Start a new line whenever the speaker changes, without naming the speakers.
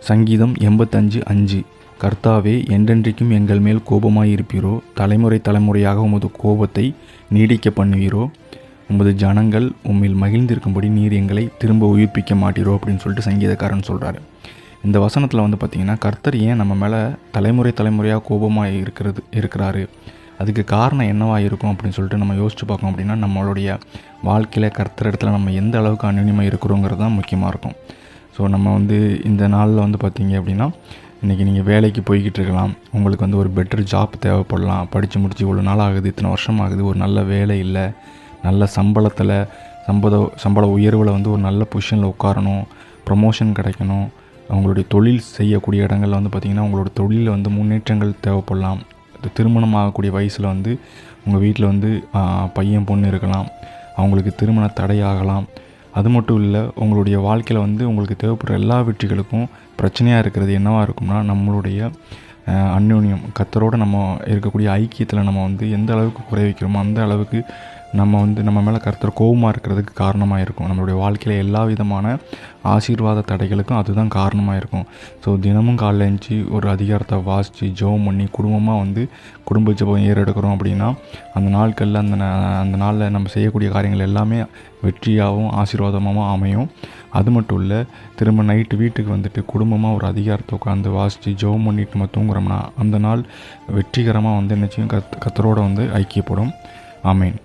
சங்கீதம் 85:5 கர்த்தாவே, என்றென்றைக்கும் எங்கள் மேல் கோபமாயிருப்பீரோ? தலைமுறை தலைமுறையாக உமது கோபத்தை நீடிக்க பண்ணுவீரோ? உமது ஜனங்கள் உம்மில் மகிழ்ந்திருக்கும்படி நீர் எங்களை திரும்ப உயிர்ப்பிக்க மாட்டீரோ அப்படின்னு சொல்லிட்டு சங்கீதக்காரன் சொல்கிறாரு. இந்த வசனத்தில் பார்த்திங்கன்னா, கர்த்தர் ஏன் நம்ம மேலே தலைமுறை தலைமுறையாக கோபமாக இருக்கிறாரு, அதுக்கு காரணம் என்னவாக இருக்கும் அப்படின்னு சொல்லிட்டு நம்ம யோசித்து பார்க்கணும். அப்படின்னா, நம்மளுடைய வாழ்க்கையில் கர்த்தர் இடத்துல நம்ம எந்த அளவுக்கு அந்நியமாக இருக்கிறோங்கிறது தான் முக்கியமாக இருக்கும். ஸோ நம்ம இந்த நாளில் பார்த்திங்க அப்படின்னா, இன்றைக்கி நீங்கள் வேலைக்கு போய்கிட்டு இருக்கலாம், உங்களுக்கு ஒரு பெட்டர் ஜாப் தேவைப்படலாம். படித்து முடித்து இவ்வளோ நாள் ஆகுது, இத்தனை வருஷம் ஆகுது, ஒரு நல்ல வேலை இல்லை, நல்ல சம்பள உயர்வில் ஒரு நல்ல பொசிஷனில் உட்காரணும், ப்ரமோஷன் கிடைக்கணும். அவங்களுடைய தொழில் செய்யக்கூடிய இடங்களில் பார்த்திங்கன்னா, உங்களோட தொழிலில் முன்னேற்றங்கள் தேவைப்படலாம். திருமணம் ஆகக்கூடிய வயசில் உங்கள் வீட்டில் பையன் பொண்ணு இருக்கலாம், அவங்களுக்கு திருமண தடையாகலாம். அது மட்டும் இல்லை, உங்களுடைய வாழ்க்கையில் உங்களுக்கு தேவைப்படுற எல்லா வெற்றிகளுக்கும் பிரச்சனையாக இருக்கிறது என்னவாக இருக்கும்னா, நம்மளுடைய அந்யோன்யம், கர்த்தரோடு நம்ம இருக்கக்கூடிய ஐக்கியத்தில் நம்ம எந்த அளவுக்கு குறை வைக்கிறோமோ அந்த அளவுக்கு நம்ம மேலே கர்த்தர் கோபமாக இருக்கிறதுக்கு காரணமாக இருக்கும். நம்மளுடைய வாழ்க்கையில் எல்லா விதமான ஆசீர்வாத தடைகளுக்கும் அதுதான் காரணமாக இருக்கும். ஸோ தினமும் காலைல எழுந்துச்சி ஒரு அதிகாரத்தை வாசித்து ஜெபம் பண்ணி குடும்பமாக குடும்ப ஜெபம் ஏறெடுக்கிறோம் அப்படின்னா, அந்த நாட்களில் அந்த நாளில் நம்ம செய்யக்கூடிய காரியங்கள் எல்லாமே வெற்றியாகவும் ஆசீர்வாதமாகவும் அமையும். அது மட்டும் இல்லை, திரும்ப நைட்டு வீட்டுக்கு குடும்பமாக ஒரு அதிகாரத்தை உட்காந்து வாசித்து ஜெபம் பண்ணிட்டு நம்ம தூங்குறோம்னா அந்த நாள் வெற்றிகரமாக என்ன செய்யும், கர்த்தரோடு ஐக்கியப்படும். ஆமேன்.